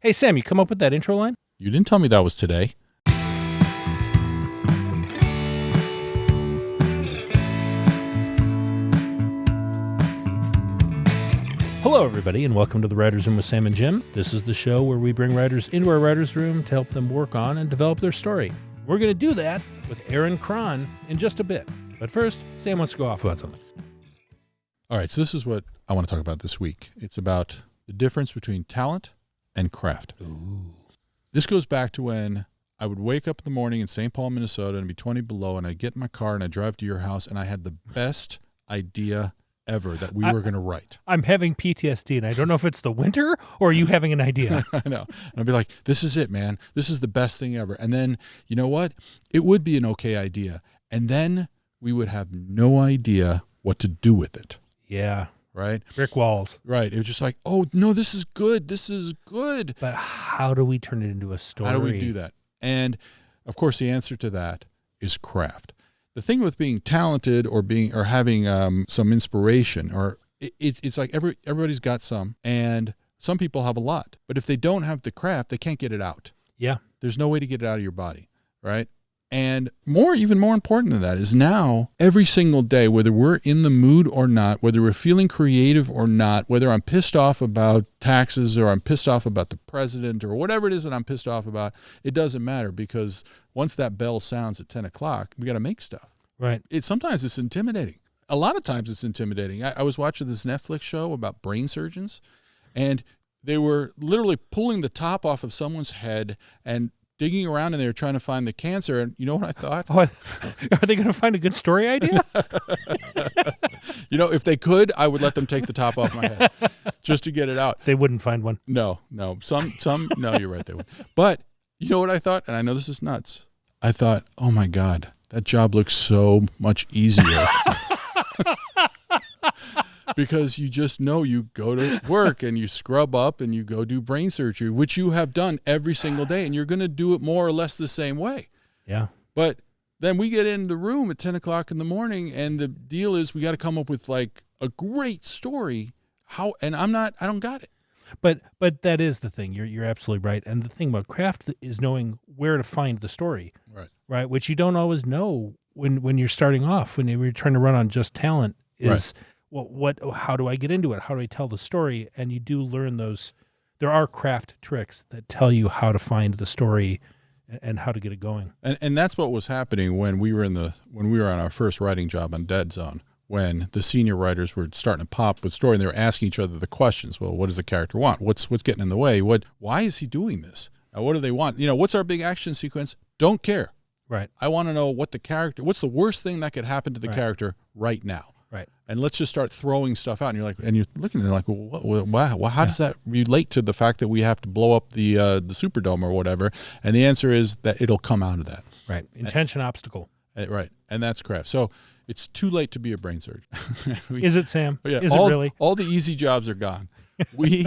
Hey, Sam, you come up with that intro line? You didn't tell me that was today. Hello, everybody, and welcome to the Writers' Room with Sam and Jim. This is the show where we bring writers into our writers' room to help them work on and develop their story. We're going to do that with Erin Kron in just a bit. But first, Sam wants to go off about something. All right, so this is what I want to talk about this week. It's about the difference between talent and craft. Ooh. This goes back to when I would wake up in the morning in St. Paul, Minnesota, and be 20 below, and I'd get in my car and I'd drive to your house, and I had the best idea ever that we were going to write. I'm having PTSD, and I don't know if it's the winter or you having an idea. I know. And I'd be like, this is it, man. This is the best thing ever. And then, you know what? It would be an okay idea. And then we would have no idea what to do with it. Yeah. Right? Brick walls. Right. It was just like, oh, no, this is good. This is good. But how do we turn it into a story? How do we do that? And, of course, the answer to that is craft. The thing with being talented or having some inspiration, or it's like everybody's got some, and some people have a lot. But if they don't have the craft, they can't get it out. Yeah. There's no way to get it out of your body, right? And even more important than that is now, every single day, whether we're in the mood or not, whether we're feeling creative or not, whether I'm pissed off about taxes or I'm pissed off about the president or whatever it is that I'm pissed off about, it doesn't matter, because once that bell sounds at 10 o'clock, we got to make stuff. Right. Sometimes it's intimidating. A lot of times it's intimidating. I was watching this Netflix show about brain surgeons, and they were literally pulling the top off of someone's head and digging around in there trying to find the cancer. And you know what I thought? Oh, are they going to find a good story idea? If they could, I would let them take the top off my head just to get it out. They wouldn't find one. No. Some, no, you're right, they would. But you know what I thought? And I know this is nuts. I thought, oh my God, that job looks so much easier. Because you just know you go to work and you scrub up and you go do brain surgery, which you have done every single day, and you're going to do it more or less the same way. Yeah. But then we get in the room at 10 o'clock in the morning, and the deal is we got to come up with like a great story. And I don't got it. But that is the thing. You're absolutely right. And the thing about craft is knowing where to find the story. Right. Which you don't always know when you're starting off, when you're trying to run on just talent is, well, how do I get into it? How do I tell the story? And you do learn those. There are craft tricks that tell you how to find the story and how to get it going. And that's what was happening when we were on our first writing job on Dead Zone, when the senior writers were starting to pop with story, and they were asking each other the questions. Well, what does the character want? What's getting in the way? Why is he doing this? What do they want? What's our big action sequence? Don't care. Right. I want to know what's the worst thing that could happen to the character right now. Right. And let's just start throwing stuff out. And you're looking at it like, wow, how does that relate to the fact that we have to blow up the Superdome or whatever? And the answer is that it'll come out of that. Right. Intention obstacle. Right. And that's craft. So it's too late to be a brain surgeon. Is it, Sam? Yeah, is it really? All the easy jobs are gone. We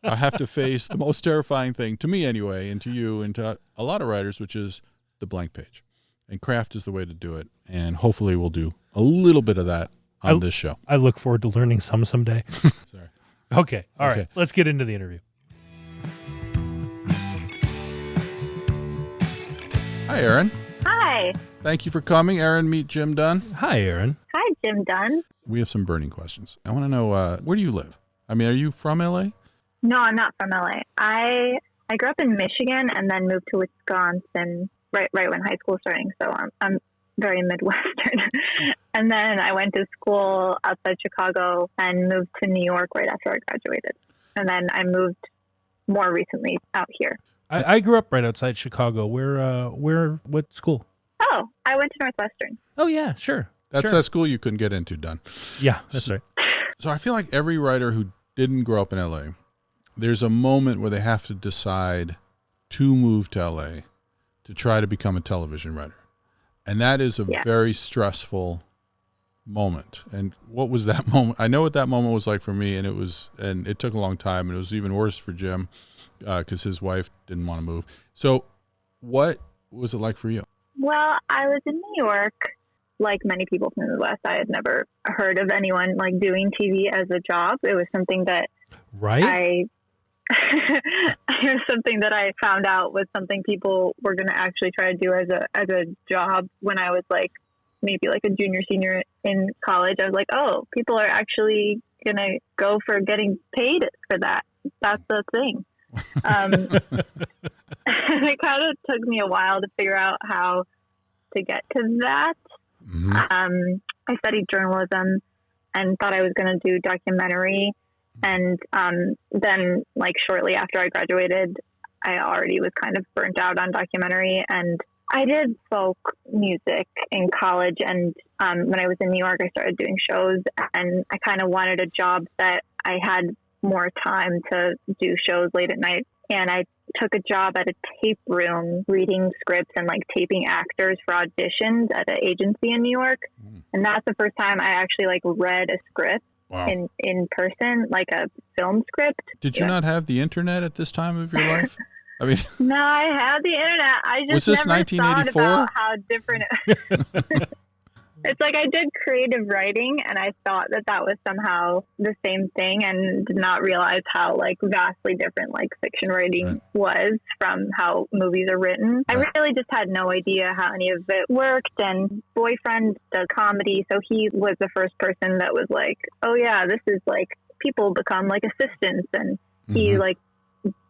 have to face the most terrifying thing, to me anyway, and to you, and to a lot of writers, which is the blank page. And craft is the way to do it. And hopefully we'll do a little bit of that on this show. I look forward to learning someday. Sorry. Okay. All right. Let's get into the interview. Hi, Erin. Hi. Thank you for coming. Erin, meet Jim Dunn. Hi, Erin. Hi, Jim Dunn. We have some burning questions. I want to know, where do you live? I mean, are you from LA? No, I'm not from LA. I grew up in Michigan and then moved to Wisconsin right when high school was starting. So I'm very Midwestern. And then I went to school outside Chicago and moved to New York right after I graduated. And then I moved more recently out here. I grew up right outside Chicago. What school? Oh, I went to Northwestern. Oh, yeah, sure. That's that school you couldn't get into, Dunn. Yeah, that's right. So I feel like every writer who didn't grow up in LA, there's a moment where they have to decide to move to LA to try to become a television writer. And that is a very stressful moment. And what was that moment? I know what that moment was like for me, and it took a long time, and it was even worse for Jim because his wife didn't want to move. So what was it like for you? Well, I was in New York. Like many people from the Midwest, I had never heard of anyone like doing TV as a job. It was something that Here's something that I found out was something people were going to actually try to do as a job when I was like maybe like a junior, senior in college. I was like, oh, people are actually going to go for getting paid for that. That's the thing. And it kind of took me a while to figure out how to get to that. Mm-hmm. I studied journalism and thought I was going to do documentary. And then, like, shortly after I graduated, I already was kind of burnt out on documentary. And I did folk music in college. And when I was in New York, I started doing shows. And I kind of wanted a job that I had more time to do shows late at night. And I took a job at a tape room reading scripts and like taping actors for auditions at an agency in New York. And that's the first time I actually like read a script. Wow. in person, like a film script. Did you not have the internet at this time of your life? I mean, no, I had the internet. I just was this never 1984? thought about how different it's like I did creative writing and I thought that was somehow the same thing and did not realize how like vastly different like fiction writing was from how movies are written. I really just had no idea how any of it worked, and boyfriend does comedy, so he was the first person that was like, oh yeah, this is like people become like assistants, and he like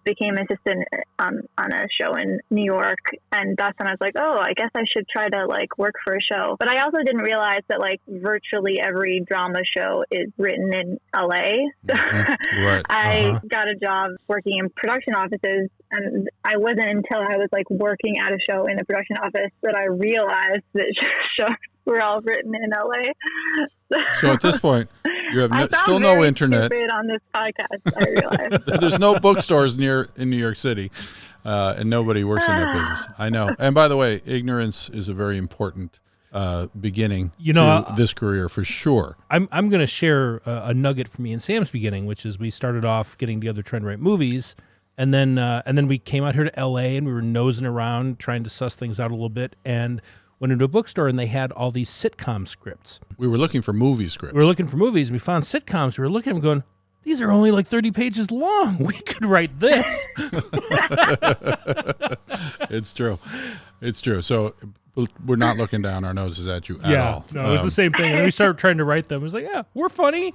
became assistant on a show in New York, and that's when I was like, oh, I guess I should try to like work for a show. But I also didn't realize that like virtually every drama show is written in LA. So I got a job working in production offices, and I wasn't until I was like working at a show in a production office that I realized that shows were all written in LA. So at this point, you have still no internet on this podcast. I realize there's no bookstores in New York City, and nobody works in that business. I know. And by the way, ignorance is a very important beginning to this career for sure. I'm going to share a nugget from me and Sam's beginning, which is we started off getting together trying to write movies, and then we came out here to LA and we were nosing around trying to suss things out a little bit, and went into a bookstore and they had all these sitcom scripts. We were looking for movie scripts. We were looking for movies. We found sitcoms. We were looking at them going, these are only like 30 pages long. We could write this. It's true. It's true. So we're not looking down our noses at you at all. No, it was the same thing. And then we started trying to write them. It was like, yeah, we're funny.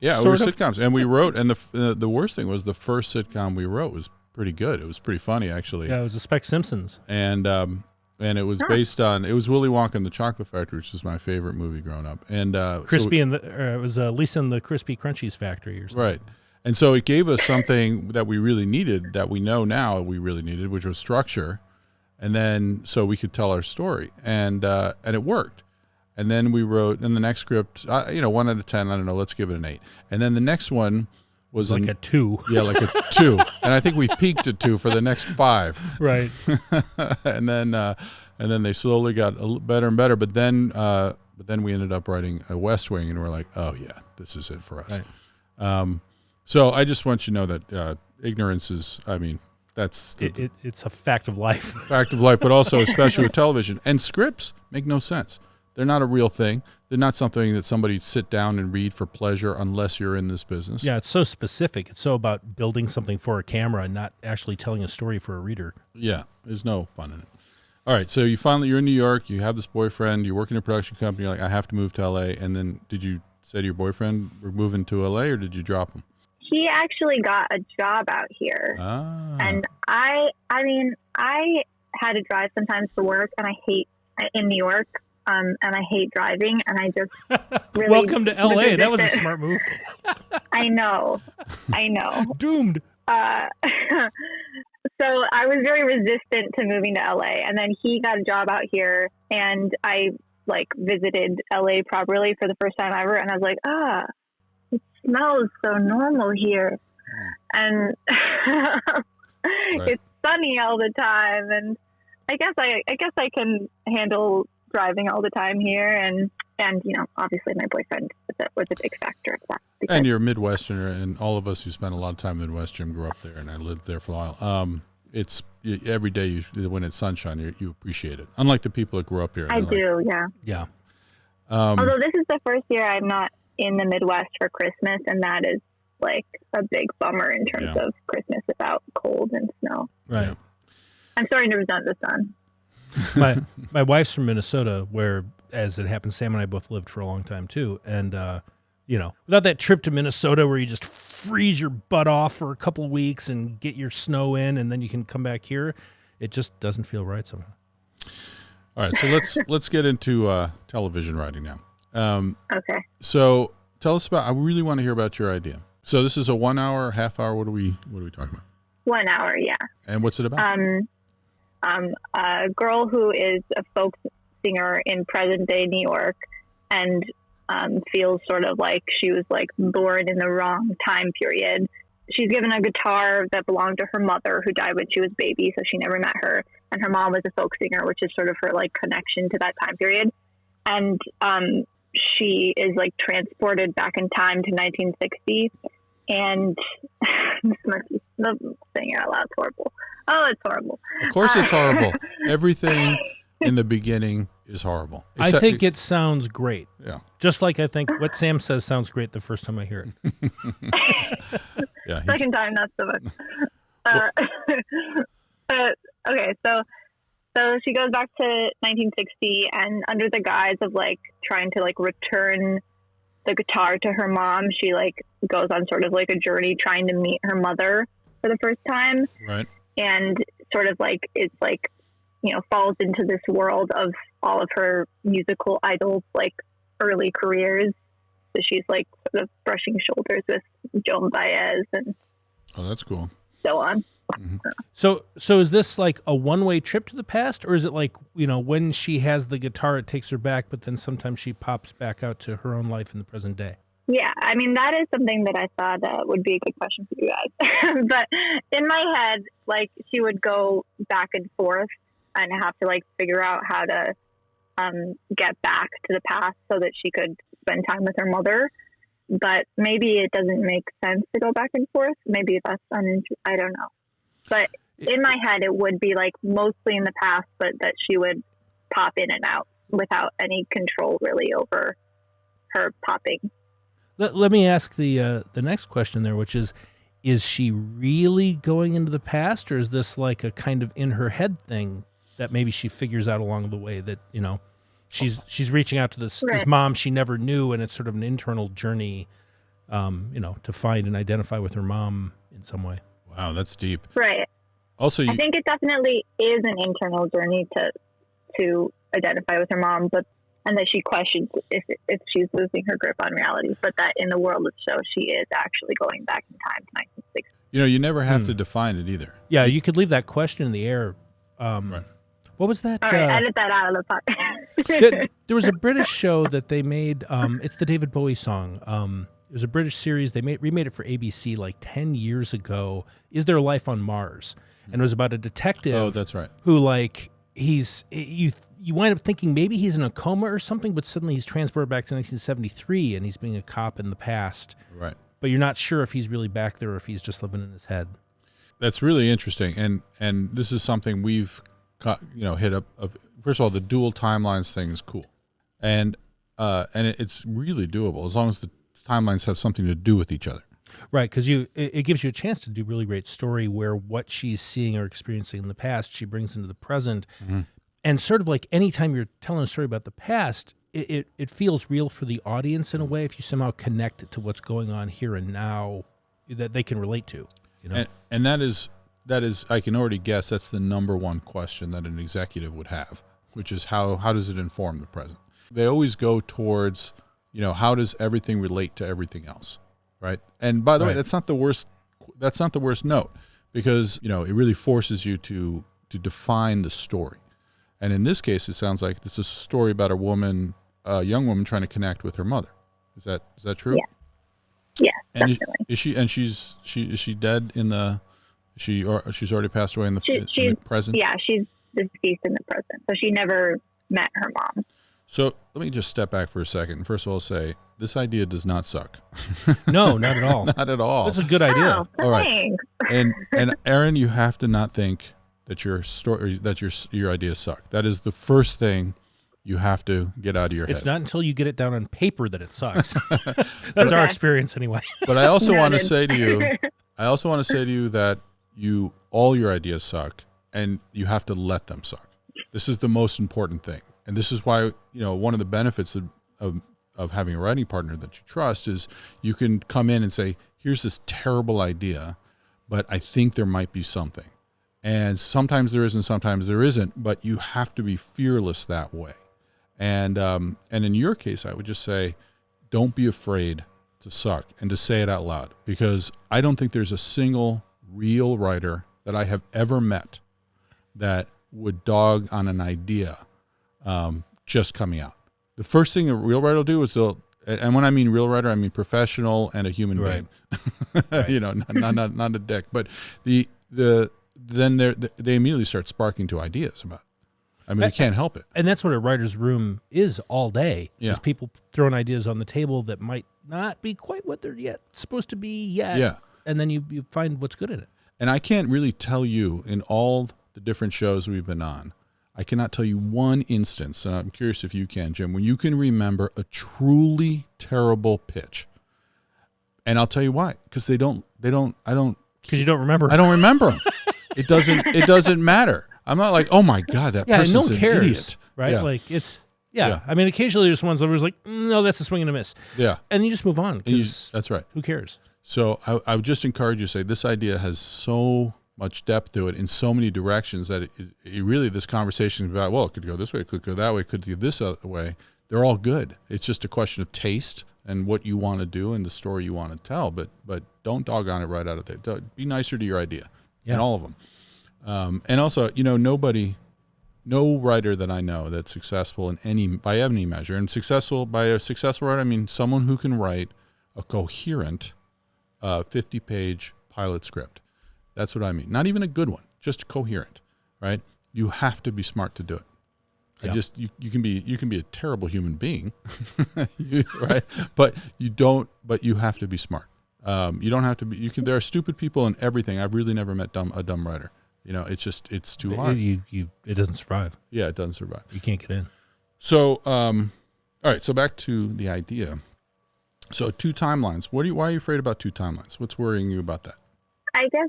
Yeah, we were sitcoms. And we wrote, and the worst thing was the first sitcom we wrote was pretty good. It was pretty funny, actually. Yeah, it was the Spec Simpsons. And it was based on, it was Willy Wonka and the Chocolate Factory, which is my favorite movie growing up. And Crispy it was Lisa and the Crispy Crunchies Factory or something. Right. And so it gave us something that we really needed, that we know now we really needed, which was structure. And then so we could tell our story, and it worked. And then we wrote, and the next script, 1 out of 10, I don't know, let's give it an 8. And then the next one was like a 2. Yeah, like a 2. And I think we peaked at 2 for the next 5. Right. and then they slowly got a little better and better. But then we ended up writing a West Wing, and we're like, oh yeah, this is it for us. Right. So I just want you to know that ignorance is, I mean, that's it's a fact of life. Fact of life, but also especially with television. And scripts make no sense. They're not a real thing. They're not something that somebody sit down and read for pleasure unless you're in this business. Yeah, it's so specific. It's so about building something for a camera and not actually telling a story for a reader. Yeah, there's no fun in it. All right, so you're in New York, you have this boyfriend, you work in a production company, you're like, I have to move to LA. And then did you say to your boyfriend, we're moving to LA, or did you drop him? He actually got a job out here. And I had to drive sometimes for work, and I hate in New York. And I hate driving, and I just really welcome to LA. That was a smart move. I know. Doomed. So I was very resistant to moving to LA, and then he got a job out here, and I like visited LA properly for the first time ever, and I was like, it smells so normal here, and it's sunny all the time, and I guess I can handle driving all the time here, and obviously my boyfriend was a big factor of that. And you're a Midwesterner, and all of us who spent a lot of time in Midwest, Jim grew up there, and I lived there for a while. It's every day when it's sunshine, you appreciate it. Unlike the people that grew up here. I do, yeah. Yeah. Although this is the first year I'm not in the Midwest for Christmas, and that is like a big bummer in terms of Christmas without cold and snow. Right. Yeah. I'm starting to resent the sun. My wife's from Minnesota, where, as it happens, Sam and I both lived for a long time too. And, without that trip to Minnesota where you just freeze your butt off for a couple of weeks and get your snow in, and then you can come back here, it just doesn't feel right somehow. All right, so let's get into television writing now. Okay. So tell us about. I really want to hear about your idea. So this is a 1 hour, half hour. What are we talking about? 1 hour, yeah. And what's it about? A girl who is a folk singer in present day New York, and feels sort of like she was like born in the wrong time period. She's given a guitar that belonged to her mother, who died when she was a baby, so she never met her. And her mom was a folk singer, which is sort of her like connection to that time period. And she is like transported back in time to 1960. And this must be saying it out loud. It's horrible. Oh, it's horrible. Of course, it's horrible. Everything in the beginning is horrible. I think it sounds great. Yeah. Just like I think what Sam says sounds great the first time I hear it. Yeah. Second time, not so much. Okay, so she goes back to 1960, and under the guise of like trying to like return the guitar to her mom, she like goes on sort of like a journey trying to meet her mother for the first time. Right. And sort of like it's like, falls into this world of all of her musical idols, like early careers. So she's like sort of brushing shoulders with Joan and Oh, that's cool. so on. Mm-hmm. So is this like a one-way trip to the past, or is it like, when she has the guitar, it takes her back, but then sometimes she pops back out to her own life in the present day? Yeah, I mean, that is something that I thought would be a good question for you guys. But in my head, like, she would go back and forth and have to, like, figure out how to get back to the past so that she could spend time with her mother. But maybe it doesn't make sense to go back and forth. Maybe that's I don't know. But in my head, it would be, like, mostly in the past, but that she would pop in and out without any control, really, over her popping. Let me ask the next question there, which is she really going into the past, or is this like a kind of in her head thing that maybe she figures out along the way that, she's reaching out to this mom she never knew, and it's sort of an internal journey, to find and identify with her mom in some way. Wow, that's deep. Right. Also, I think it definitely is an internal journey to identify with her mom, and that she questions if she's losing her grip on reality, but that in the world of the show, she is actually going back in time to 1960. you never have to define it either. Yeah, you could leave that question in the air. Right. What was that? All right, edit that out of the podcast. There was a British show that they made. It's the David Bowie song. It was a British series. They remade it for ABC like 10 years ago. Is There Life on Mars? And it was about a detective. Oh, that's right. Who like you wind up thinking maybe he's in a coma or something, but suddenly he's transported back to 1973 and he's being a cop in the past. Right. But you're not sure if he's really back there or if he's just living in his head. That's really interesting, and this is something we've hit up. First of all, the dual timelines thing is cool, and it's really doable as long as the timelines have something to do with each other. Right, because it gives you a chance to do really great story where what she's seeing or experiencing in the past, she brings into the present. Mm-hmm. And sort of like anytime you're telling a story about the past, it feels real for the audience in a way if you somehow connect it to what's going on here and now that they can relate to. And that is, I can already guess, that's the number one question that an executive would have, which is how does it inform the present? They always go towards, how does everything relate to everything else, right? And by the way, that's not the worst note, because, it really forces you to define the story. And in this case, it sounds like this is a story about a young woman trying to connect with her mother. Is that true? Yeah, and definitely. Is she dead in the? She's already passed away in the present. Yeah, she's deceased in the present, so she never met her mom. So let me just step back for a second. First of all, say this idea does not suck. No, not at all. Not at all. That's a good idea. Oh, all right. And Erin, you have to not think that your idea sucked. That is the first thing you have to get out of your head. It's not until you get it down on paper that it sucks. That's our experience anyway. But I also want to say to you, that all your ideas suck, and you have to let them suck. This is the most important thing. And this is why, one of the benefits of having a writing partner that you trust is you can come in and say, here's this terrible idea, but I think there might be something. And sometimes there is and sometimes there isn't, but you have to be fearless that way. And in your case, I would just say, don't be afraid to suck and to say it out loud, because I don't think there's a single real writer that I have ever met that would dog on an idea just coming out. The first thing a real writer will do is and when I mean real writer, I mean professional and a human being. Right. Not a dick. But then they immediately start sparking to ideas about it. I mean, you can't help it. And that's what a writer's room is all day. Yeah. Is people throwing ideas on the table that might not be quite what they're supposed to be yet. Yeah. And then you find what's good in it. And I can't really tell you, in all the different shows we've been on, I cannot tell you one instance, and I'm curious if you can, Jim, when you can remember a truly terrible pitch. And I'll tell you why. Because I don't. Because you don't remember. I don't remember them. It doesn't matter. I'm not like, oh my God, that person's no one cares, an idiot. Right? Yeah. Like it's, I mean, occasionally there's ones where it's like, no, that's a swing and a miss. Yeah. And you just move on. That's right. Who cares? So I would just encourage you to say this idea has so much depth to it in so many directions that it really, this conversation is about, well, it could go this way, it could go that way, it could go this other way. They're all good. It's just a question of taste and what you want to do and the story you want to tell. But don't dog on it right out of the. Be nicer to your idea, and all of them. And also, no writer that I know that's successful by any measure, and by a successful writer, I mean someone who can write a coherent 50-page pilot script. That's what I mean. Not even a good one, just coherent, right? You have to be smart to do it. Yeah. You can be a terrible human being, right? But you have to be smart. You don't have to be. There are stupid people in everything. I've really never met a dumb writer. It's too hard. It doesn't survive. Yeah, it doesn't survive. You can't get in. So, all right. So back to the idea. So 2 timelines. Why are you afraid about 2 timelines? What's worrying you about that? I guess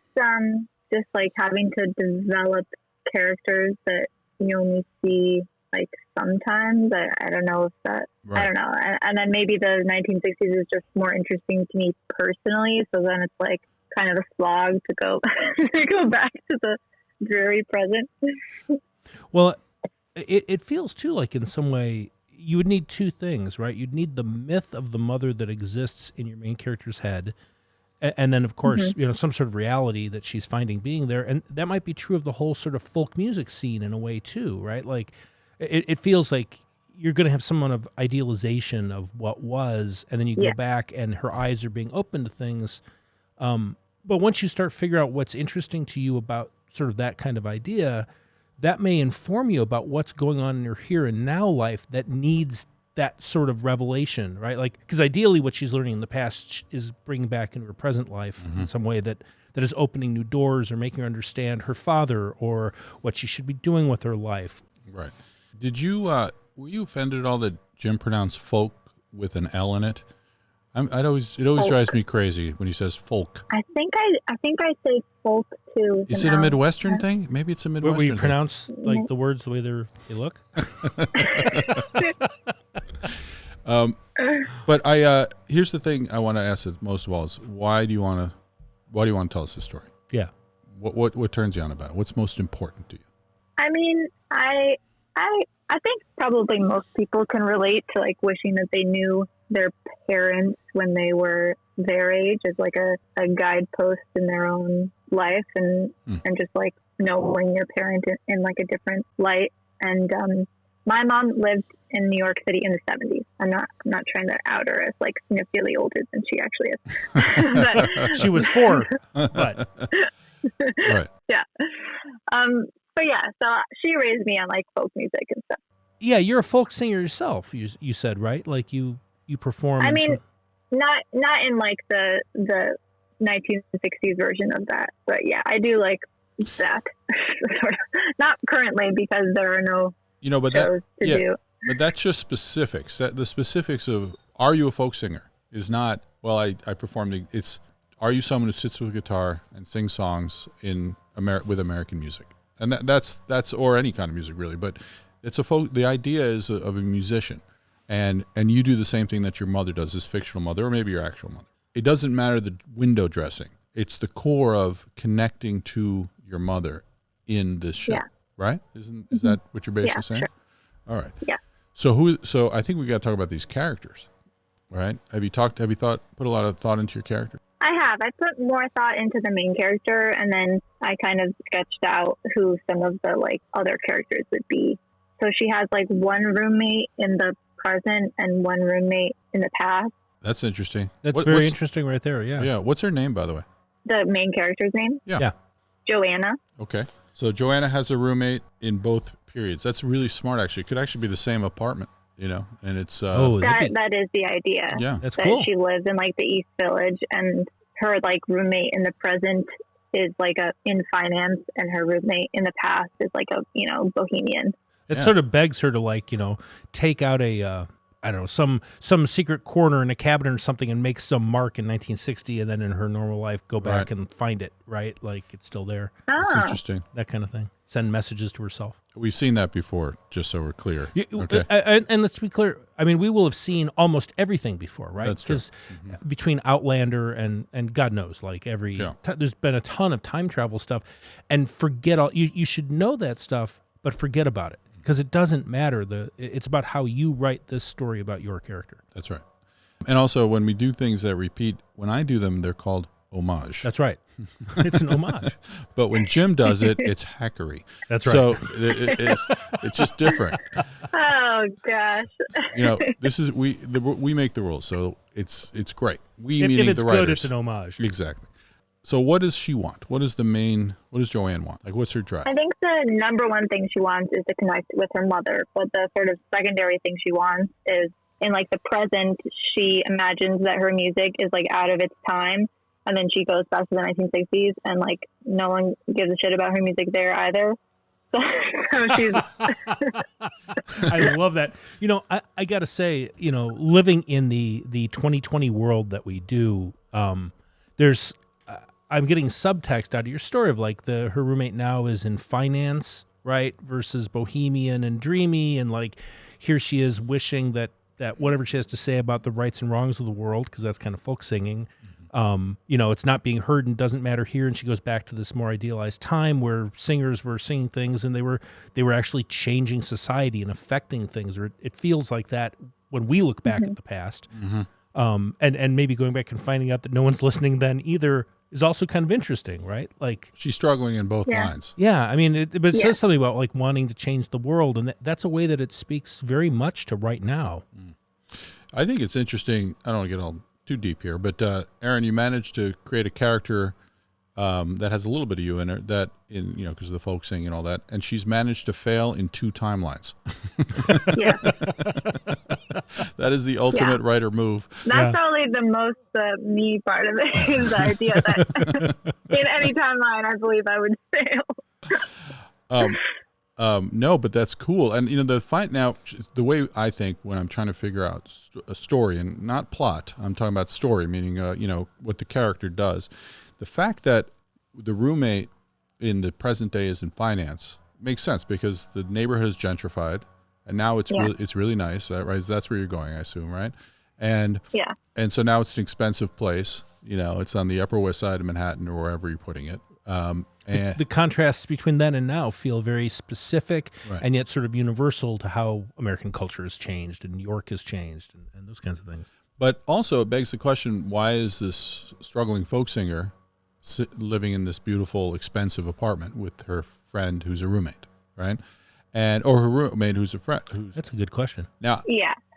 just like having to develop characters that you only see like sometimes. I don't know if that. Right. I don't know. And then maybe the 1960s is just more interesting to me personally. So then it's like kind of a slog to go back to the dreary present. Well, it feels too like in some way you would need 2 things, right? You'd need the myth of the mother that exists in your main character's head, and then of course some sort of reality that she's finding being there, and that might be true of the whole sort of folk music scene in a way too, right? Like it feels like you're going to have someone of idealization of what was, and then you go back and her eyes are being open to things. But once you start figuring out what's interesting to you about sort of that kind of idea, that may inform you about what's going on in your here and now life that needs that sort of revelation, right? Like, because ideally what she's learning in the past is bringing back into her present life in some way that is opening new doors or making her understand her father or what she should be doing with her life. Right. Did you, were you offended at all that Jim pronounced folk with an L in it? It always drives me crazy when he says folk. I think I say folk too. Is it a Midwestern thing? Maybe it's a Midwestern thing. Where you pronounce like the words the way they look? But here's the thing I want to ask most of all is why do you want to tell us this story? Yeah. What turns you on about it? What's most important to you? I mean, I think probably most people can relate to like wishing that they knew their parents when they were their age as like a guidepost in their own life and just like knowing your parent in like a different light. And my mom lived in New York City in the 70s. I'm not trying to out her as like significantly older than she actually is. But, she was 4, but right. Yeah. But yeah, so she raised me on like folk music and stuff. Yeah, you're a folk singer yourself. You said, right? Like you perform. I mean, not in like the 1960s version of that, but yeah, I do like that. Sort of. Not currently because there are no but shows to do. But that's just specifics. The specifics of are you a folk singer is not, well, I performed. It's, are you someone who sits with a guitar and sings songs with American music? And that's or any kind of music really. But it's a folk. The idea is of a musician, and you do the same thing that your mother does, this fictional mother, or maybe your actual mother. It doesn't matter the window dressing. It's the core of connecting to your mother in this show, right? Is that what you're basically saying? Sure. All right. Yeah. So I think we got to talk about these characters, right? Have you put a lot of thought into your character? I have. I put more thought into the main character, and then I kind of sketched out who some of the like other characters would be. So she has like one roommate in the present and one roommate in the past. That's interesting. That's very interesting right there. Yeah. Yeah. What's her name, by the way? The main character's name? Yeah. Joanna. Okay. So Joanna has a roommate in both periods. That's really smart, actually. It could actually be the same apartment, and it's... that is the idea. Yeah. That's that cool. She lives in like the East Village, and her like roommate in the present is like in finance, and her roommate in the past is like a, bohemian. It sort of begs her to like, take out a... I don't know, some secret corner in a cabinet or something and make some mark in 1960, and then in her normal life go back and find it, right? Like it's still there. That's interesting. That kind of thing. Send messages to herself. We've seen that before, just so we're clear. Okay. And let's be clear. I mean, we will have seen almost everything before, right? That's true. Because between Outlander and God knows, like there's been a ton of time travel stuff, and forget all. You should know that stuff, but forget about it. Because it doesn't matter. It's about how you write this story about your character. That's right. And also, when we do things that repeat, when I do them, they're called homage. That's right. It's an homage. But when Jim does it, it's hackery. That's right. So it's just different. Oh gosh. This is we make the rules, so it's great. If meaning it's the writers. good, it's an homage. Exactly. So what does she want? What does Joanne want? Like, what's her drive? I think the number one thing she wants is to connect with her mother. But the sort of secondary thing she wants is in like the present, she imagines that her music is like out of its time. And then she goes back to the 1960s and like no one gives a shit about her music there either. So she's... I love that. I got to say, living in the 2020 world that we do, there's... I'm getting subtext out of your story of like her roommate now is in finance, right? Versus bohemian and dreamy. And like, here she is wishing that whatever she has to say about the rights and wrongs of the world, because that's kind of folk singing, it's not being heard and doesn't matter here. And she goes back to this more idealized time where singers were singing things and they were actually changing society and affecting things. Or it feels like that when we look back at the past. And maybe going back and finding out that no one's listening then either is also kind of interesting, right? Like she's struggling in both lines. Yeah, I mean, but it says something about like wanting to change the world, and that's a way that it speaks very much to right now. I think it's interesting. I don't want to get all too deep here, but Erin, you managed to create a character that has a little bit of you in her, that because of the folk singing and all that, and she's managed to fail in 2 timelines. Yeah. That is the ultimate writer move. That's probably the most me part of it, is the idea that in any timeline I believe I would fail. No, but that's cool. And the way I think when I'm trying to figure out a story and not plot, I'm talking about story, meaning what the character does. The fact that the roommate in the present day is in finance makes sense because the neighborhood is gentrified, and now it's really nice, right? That's where you're going, I assume, right? And so now it's an expensive place. It's on the Upper West Side of Manhattan or wherever you're putting it. And the contrasts between then and now feel very specific and yet sort of universal to how American culture has changed and New York has changed and those kinds of things. But also it begs the question, why is this struggling folk singer living in this beautiful, expensive apartment with her friend who's a roommate, right? Or her roommate who's a friend. That's a good question. Now,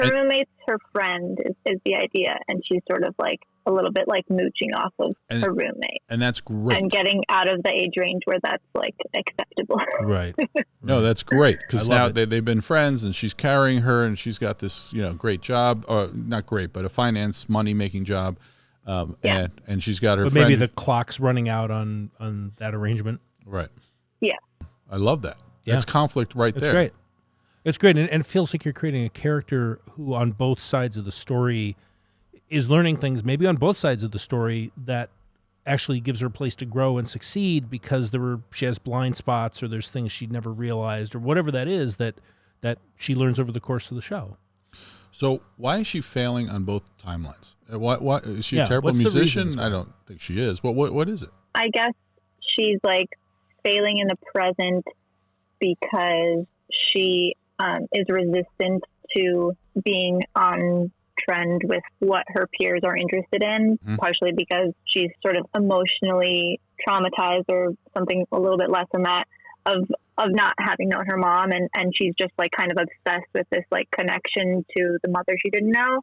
her roommate's her friend is the idea, and she's sort of like a little bit like mooching off of her roommate. And that's great. And getting out of the age range where that's like acceptable. Right. No, that's great because now they've been friends, and she's carrying her, and she's got this great job, or not great, but a finance money making job. And she's got her but friend. Maybe the clock's running out on that arrangement. Right. Yeah. I love that. Yeah. That's conflict right there. That's great. It's great, and it feels like you're creating a character who, on both sides of the story, is learning things, maybe on both sides of the story, that actually gives her a place to grow and succeed because she has blind spots or there's things she'd never realized or whatever that is that she learns over the course of the show. So why is she failing on both timelines? Why is she a terrible musician? I don't think she is. What is it? I guess she's like failing in the present because she is resistant to being on trend with what her peers are interested in, partially because she's sort of emotionally traumatized or something a little bit less than that of not having known her mom, and she's just like kind of obsessed with this like connection to the mother she didn't know.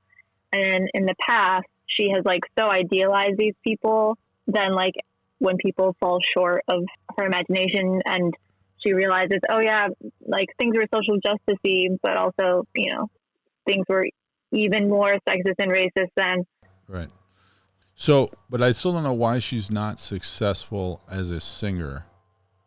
And in the past she has like so idealized these people, then like when people fall short of her imagination and she realizes, oh yeah, like things were social justice-y, but also, you know, things were even more sexist and racist then. Right. So, but I still don't know why she's not successful as a singer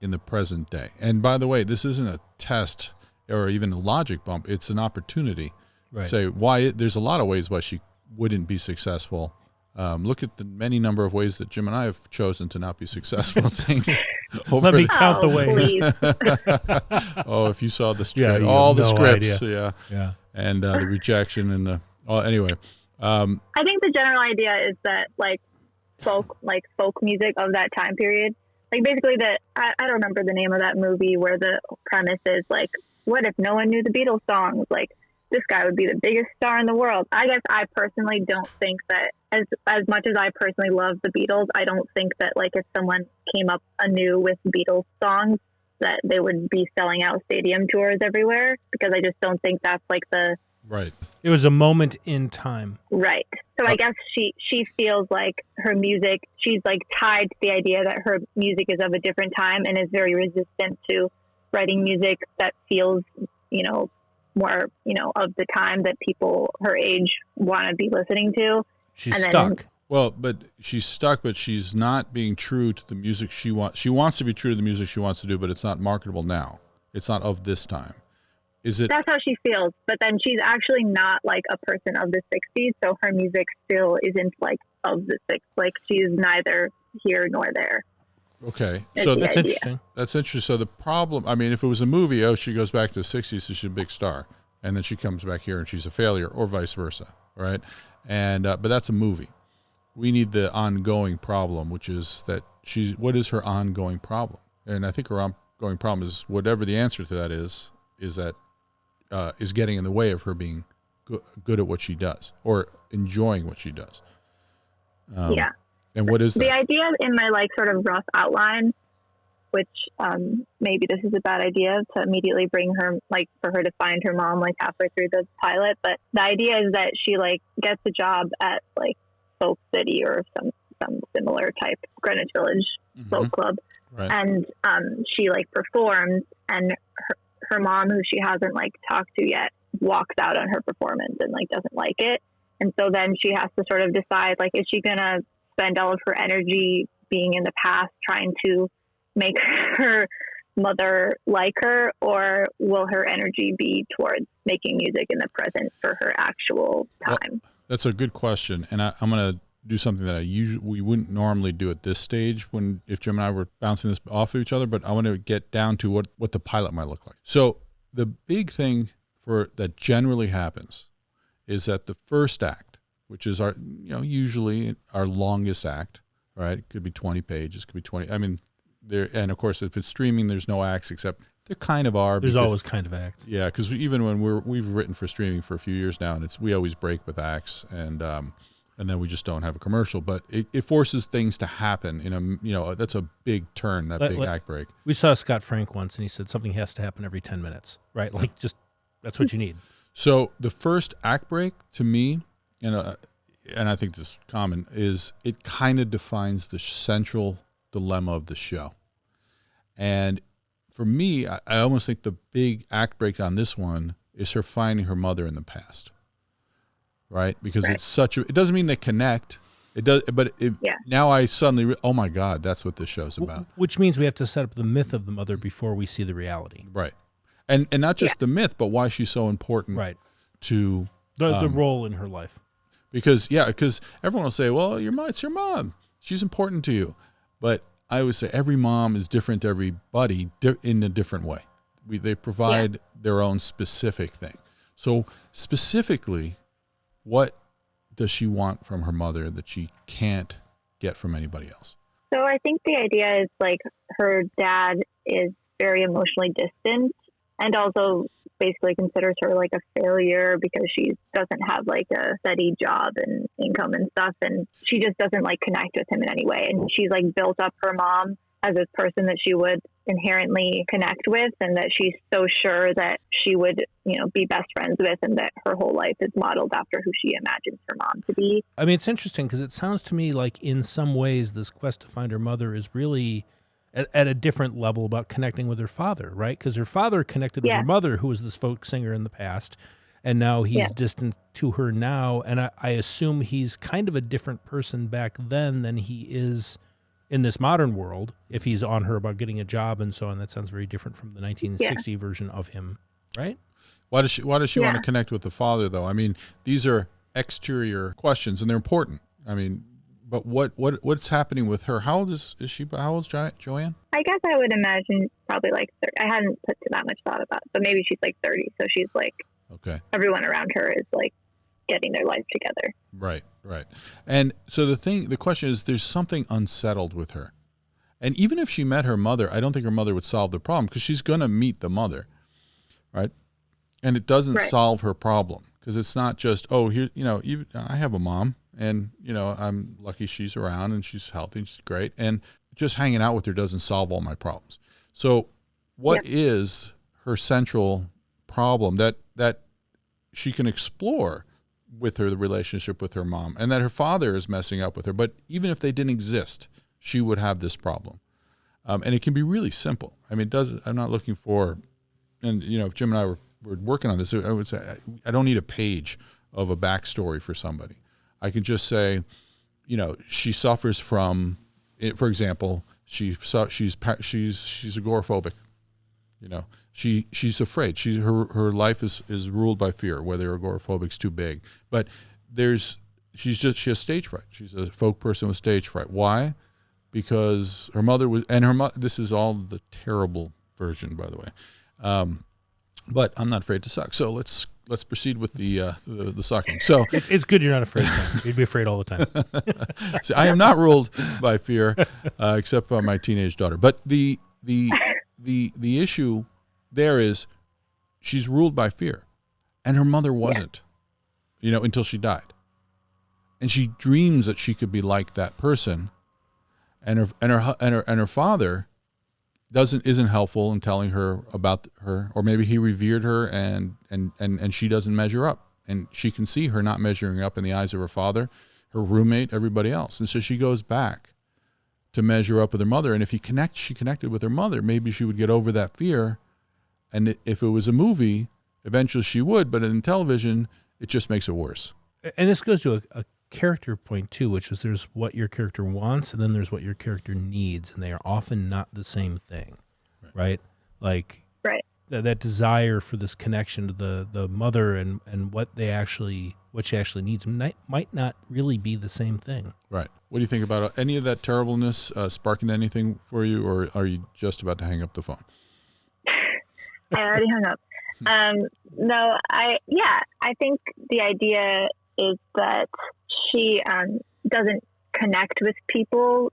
in the present day. And by the way, this isn't a test or even a logic bump. It's an opportunity. Right. Say why. There's a lot of ways why she wouldn't be successful. Look at the many number of ways that Jim and I have chosen to not be successful at things. Let me count the ways. Oh, if you saw the script, all the scripts, yeah, and the rejection and the. Oh, anyway. I think the general idea is that like folk music of that time period, like basically I don't remember the name of that movie where the premise is like, what if no one knew the Beatles songs? Like this guy would be the biggest star in the world. I guess I personally don't think that as much as I personally love the Beatles, I don't think that like if someone came up anew with Beatles songs that they would be selling out stadium tours everywhere, because I just don't think that's like the right. It was a moment in time. Right. So I guess she feels like her music, she's like tied to the idea that her music is of a different time and is very resistant to writing music that feels, you know, more, you know, of the time that people her age want to be listening to. She's stuck. Well, but she's stuck, but she's not being true to the music she wants. She wants to be true to the music she wants to do, but it's not marketable now. It's not of this time. Is it? That's how she feels. But then she's actually not like a person of the 60s. So her music still isn't like of the 60s. Like she's neither here nor there. Okay. So that's interesting. That's interesting. So the problem, I mean, if it was a movie, she goes back to the 60s, so she's a big star. And then she comes back here and she's a failure, or vice versa. Right. And, but that's a movie. We need the ongoing problem, which is that what is her ongoing problem? And I think her ongoing problem is whatever the answer to that is that, is getting in the way of her being good at what she does or enjoying what she does. Yeah. And what is that? The idea in my like sort of rough outline, which maybe this is a bad idea to immediately bring her, like for her to find her mom like halfway through the pilot. But the idea is that she like gets a job at like Folk City or some similar type Greenwich Village folk club. Right. And she like performs, and her mom, who she hasn't like talked to yet, walks out on her performance and like doesn't like it. And so then she has to sort of decide, like, is she going to spend all of her energy being in the past trying to make her mother like her, or will her energy be towards making music in the present for her actual time? Well, that's a good question. And I'm going to do something that we wouldn't normally do at this stage if Jim and I were bouncing this off of each other, but I want to get down to what the pilot might look like. So the big thing that generally happens is that the first act, which is usually our longest act, right? It could be 20 pages, could be 20. I mean, and of course, if it's streaming, there's no acts, except there kind of are. There's always kind of acts. Yeah, because even when we've written for streaming for a few years now, and we always break with acts, and then we just don't have a commercial. But it forces things to happen that's a big turn, big act break. We saw Scott Frank once, and he said something has to happen every 10 minutes, right? Like just that's what you need. So the first act break to me, and I think this is common, is it kind of defines the central dilemma of the show. And for me, I almost think the big act break on this one is her finding her mother in the past, right? Because it's it doesn't mean they connect. It does, but now I suddenly, oh my God, that's what this show's about. Which means we have to set up the myth of the mother before we see the reality. Right. And not just the myth, but why she's so important to the role in her life. Because everyone will say, well, it's your mom. She's important to you. But I would say every mom is different to everybody in a different way. They provide their own specific thing. So specifically, what does she want from her mother that she can't get from anybody else? So I think the idea is like her dad is very emotionally distant and also basically considers her like a failure because she doesn't have like a steady job and income and stuff. And she just doesn't like connect with him in any way. And she's like built up her mom as this person that she would inherently connect with and that she's so sure that she would, be best friends with and that her whole life is modeled after who she imagines her mom to be. I mean, it's interesting because it sounds to me like in some ways this quest to find her mother is really at a different level about connecting with her father, right? Because her father connected with her mother, who was this folk singer in the past, and now he's distant to her now. And I assume he's kind of a different person back then than he is in this modern world, if he's on her about getting a job and so on. That sounds very different from the 1960 version of him, right? Why does she want to connect with the father, though? I mean, these are exterior questions, and they're important. I mean, but what's happening with her? How old is she? How old is Joanne? I guess I would imagine probably like 30. I hadn't put that much thought about it, but maybe she's like 30. So she's like, everyone around her is like getting their life together. Right. And so the question is, there's something unsettled with her. And even if she met her mother, I don't think her mother would solve the problem because she's going to meet the mother, right? And it doesn't solve her problem because it's not just, I have a mom and, I'm lucky she's around and she's healthy and she's great. And just hanging out with her doesn't solve all my problems. So what is her central problem that she can explore with her, the relationship with her mom, and that her father is messing up with her? But even if they didn't exist, she would have this problem. And it can be really simple. I mean, I'm not looking for, and, if Jim and I were working on this, I would say, I don't need a page of a backstory for somebody. I could just say, she suffers from, for example, she's agoraphobic. She's afraid. Her life is ruled by fear, whether agoraphobic's too big. But she has stage fright. She's a folk person with stage fright. Why? Because her mother was, and her mother. This is all the terrible version, by the way. But I'm not afraid to suck. So let's proceed with the sucking. So it's good you're not afraid. You'd be afraid all the time. See, I am not ruled by fear, except by my teenage daughter. But the issue there is she's ruled by fear, and her mother wasn't, until she died. And she dreams that she could be like that person, and her father isn't helpful in telling her about her, or maybe he revered her and she doesn't measure up, and she can see her not measuring up in the eyes of her father, her roommate, everybody else. And so she goes back to measure up with her mother. And if she connected with her mother, maybe she would get over that fear. And if it was a movie, eventually she would, but in television, it just makes it worse. And this goes to a character point too, which is there's what your character wants and then there's what your character needs, and they are often not the same thing, right? Like that desire for this connection to the mother and what she actually needs might not really be the same thing. Right. What do you think about any of that terribleness sparking anything for you, or are you just about to hang up the phone? I already hung up. No, I think the idea is that she doesn't connect with people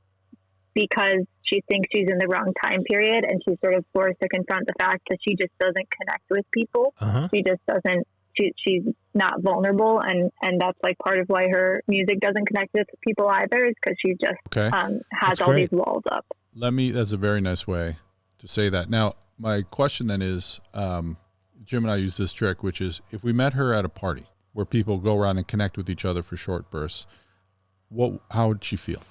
because she thinks she's in the wrong time period, and she's sort of forced to confront the fact that she just doesn't connect with people. She just doesn't. She's not vulnerable, and that's like part of why her music doesn't connect with people either, is because she just has all these walls up. That's a very nice way to say that. Now, my question then is, Jim and I use this trick, which is if we met her at a party where people go around and connect with each other for short bursts, how would she feel?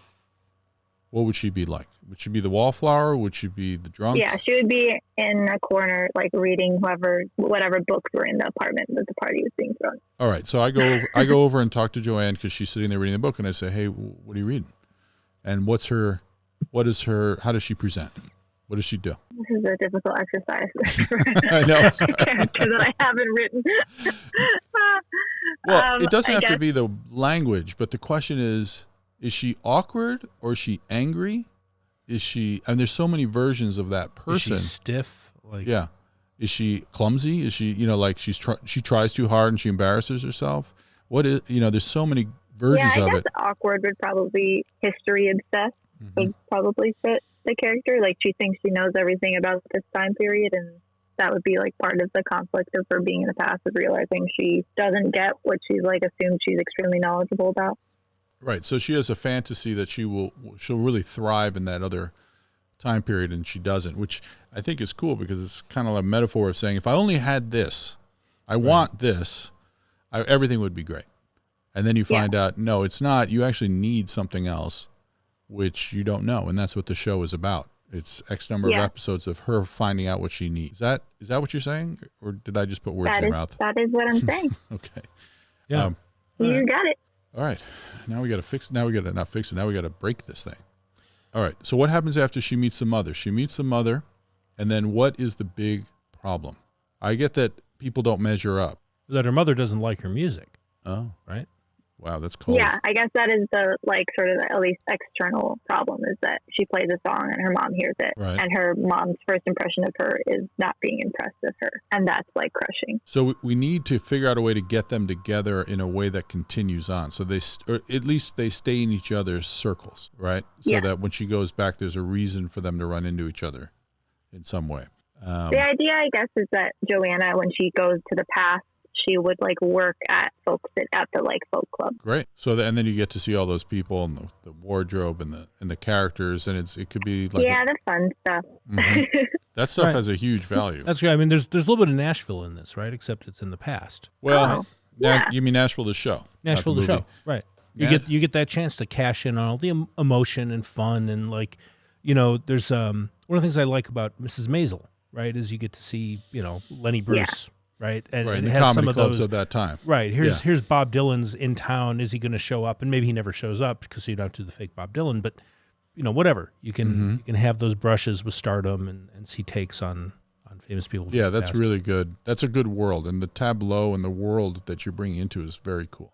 What would she be like? Would she be the wallflower? Would she be the drunk? Yeah, she would be in a corner, like reading whatever books were in the apartment that the party was being thrown. All right, so I go over and talk to Joanne because she's sitting there reading the book, and I say, "Hey, what are you reading?" And how does she present? What does she do? This is a difficult exercise I know. a character that I haven't written. Well, it doesn't have to be the language, but the question is she awkward or is she angry? Is she, and there's so many versions of that person. Is she stiff? Like, yeah. Is she clumsy? Is she, like she tries too hard and she embarrasses herself? What is, there's so many versions of it. Awkward would probably be history obsessed, would probably fit the character. Like she thinks she knows everything about this time period, and that would be like part of the conflict of her being in the past, of realizing she doesn't get what she's like assumed she's extremely knowledgeable about. Right. So she has a fantasy that she'll really thrive in that other time period, and she doesn't, which I think is cool because it's kind of a metaphor of saying, if I only had this, I want this, everything would be great. And then you find out, no, it's not. You actually need something else, which you don't know. And that's what the show is about. It's X number of episodes of her finding out what she needs. Is that what you're saying? Or did I just put words in your mouth? That is what I'm saying. Okay. Yeah. You got it. All right. Now we got to fix it. Now we got to not fix it. Now we got to break this thing. All right. So what happens after she meets the mother? She meets the mother, and then what is the big problem? I get that people don't measure up. That her mother doesn't like her music. Oh. Right? Wow, that's cold. Yeah, I guess that is the, like, sort of the, at least external problem, is that she plays a song and her mom hears it. Right. And her mom's first impression of her is not being impressed with her. And that's, like, crushing. So we need to figure out a way to get them together in a way that continues on. So or at least they stay in each other's circles, right? So that when she goes back, there's a reason for them to run into each other in some way. The idea, I guess, is that Joanna, when she goes to the past, she would like work at the like folk club. Great. So and then you get to see all those people and the wardrobe and the characters, and it could be like the fun stuff. Mm-hmm. That stuff has a huge value. That's great. I mean, there's a little bit of Nashville in this, right? Except it's in the past. Well, you mean Nashville the show? Nashville the show, right? You get that chance to cash in on all the emotion and fun, and like, there's one of the things I like about Mrs. Maisel, right? Is you get to see Lenny Bruce. Right, and right, it the has comedy some of clubs those of that time. Right, here's Bob Dylan's in town. Is he going to show up? And maybe he never shows up because you don't do the fake Bob Dylan. But whatever, you can have those brushes with stardom and see takes on famous people. Yeah, that's really good. That's a good world, and the tableau and the world that you're bringing into is very cool.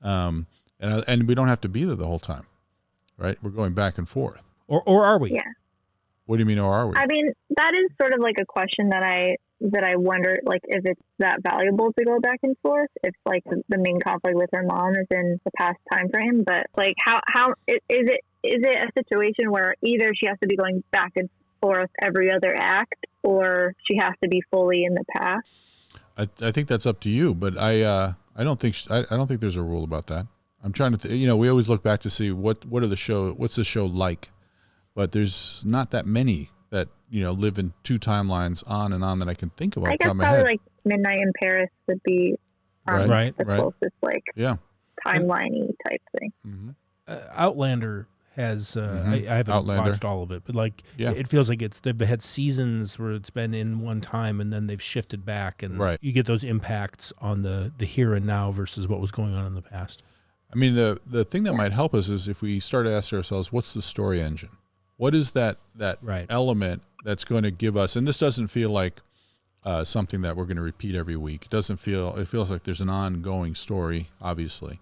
And we don't have to be there the whole time, right? We're going back and forth. Or are we? Yeah. What do you mean, or are we? I mean, that is sort of like a question that I wonder, like, if it's that valuable to go back and forth. If like the main conflict with her mom is in the past time frame, but like how is it a situation where either she has to be going back and forth every other act, or she has to be fully in the past? I think that's up to you, but I don't think there's a rule about that. I'm trying to we always look back to see what's the show like, but there's not that many that live in two timelines on and on that I can think of. I guess probably like Midnight in Paris would be the closest like timeline-y type thing. Mm-hmm. Outlander has I haven't watched all of it, but it feels like they've had seasons where it's been in one time and then they've shifted back, and you get those impacts on the here and now versus what was going on in the past. I mean, the thing that might help us is if we start to ask ourselves, what's the story engine? What is that element that's going to give us? And this doesn't feel like something that we're going to repeat every week. It feels like there's an ongoing story, obviously.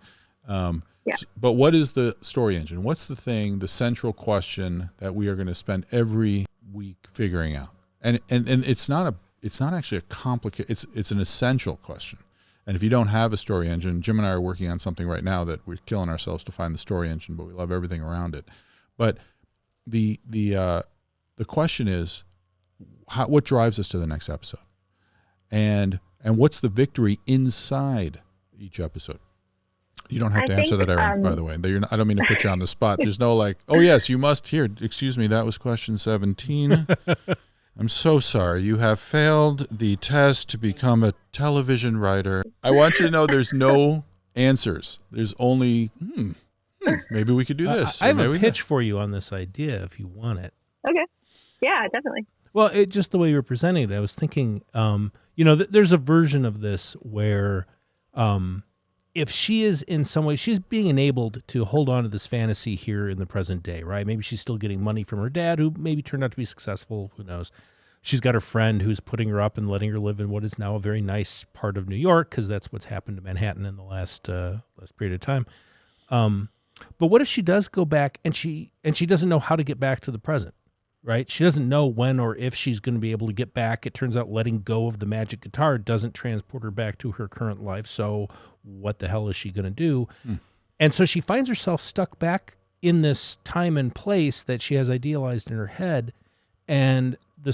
But what is the story engine? What's the central question that we are going to spend every week figuring out? And it's not actually a complicated. It's an essential question. And if you don't have a story engine, Jim and I are working on something right now that we're killing ourselves to find the story engine, but we love everything around it. But the question is, what drives us to the next episode, and what's the victory inside each episode? You don't have to answer that, Erin, by the way. I don't mean to put you on the spot. There's no like, oh yes, you must hear. Excuse me, that was question 17. I'm so sorry. You have failed the test to become a television writer. I want you to know there's no answers. There's only, maybe we could do this. I have a pitch for you on this idea if you want it. Okay. Yeah, definitely. Well, just the way you were presenting it, I was thinking, there's a version of this where if she is in some way, she's being enabled to hold on to this fantasy here in the present day, right? Maybe she's still getting money from her dad, who maybe turned out to be successful. Who knows? She's got her friend who's putting her up and letting her live in what is now a very nice part of New York, because that's what's happened to Manhattan in the last period of time. But what if she does go back and she doesn't know how to get back to the present, right? She doesn't know when or if she's going to be able to get back. It turns out letting go of the magic guitar doesn't transport her back to her current life. So what the hell is she going to do? And so she finds herself stuck back in this time and place that she has idealized in her head. And the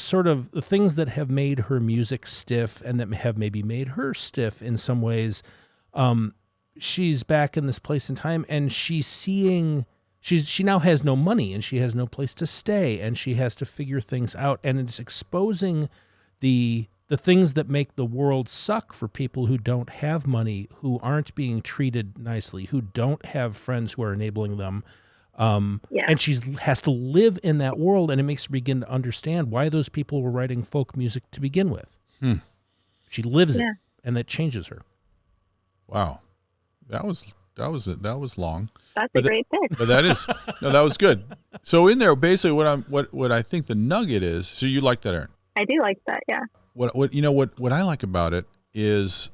things that have made her music stiff and that have maybe made her stiff in some ways, she's back in this place and time, and she's seeing she now has no money and she has no place to stay, and she has to figure things out, and it's exposing the things that make the world suck for people who don't have money, who aren't being treated nicely, who don't have friends who are enabling them. And she has to live in that world, and it makes her begin to understand why those people were writing folk music to begin with. She lives it, and that changes her. Wow. That was long. That's a great pick. But that was good. So in there, basically, what I think the nugget is. So you like that, Erin? I do like that. Yeah. What I like about it is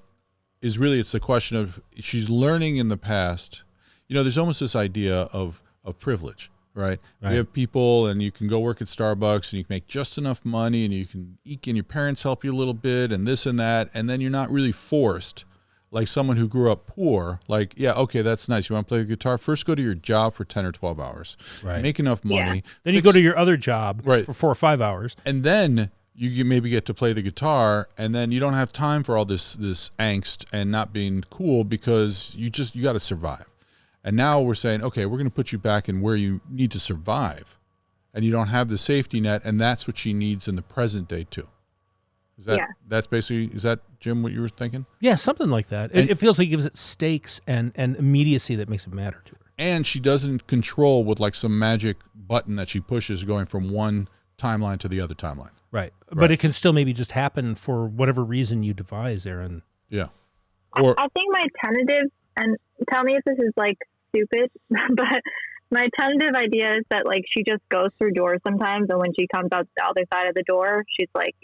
really it's the question of she's learning in the past. There's almost this idea of privilege, right? We have people, and you can go work at Starbucks, and you can make just enough money, and you can eke, and your parents help you a little bit, and this and that, and then you're not really forced. Like someone who grew up poor, like, yeah, okay, that's nice. You want to play the guitar? First go to your job for 10 or 12 hours. Right. Make enough money. Then you go to your other job for 4 or 5 hours. And then you maybe get to play the guitar, and then you don't have time for all this angst and not being cool, because you got to survive. And now we're saying, okay, we're going to put you back in where you need to survive, and you don't have the safety net, and that's what she needs in the present day too. Is that, Jim, what you were thinking? Yeah, something like that. It feels like it gives it stakes and immediacy that makes it matter to her. And she doesn't control with like some magic button that she pushes going from one timeline to the other timeline. Right. But it can still maybe just happen for whatever reason you devise, Erin. Yeah. I think my tentative, and tell me if this is like stupid, but my tentative idea is that like she just goes through doors sometimes, and when she comes out the other side of the door, she's like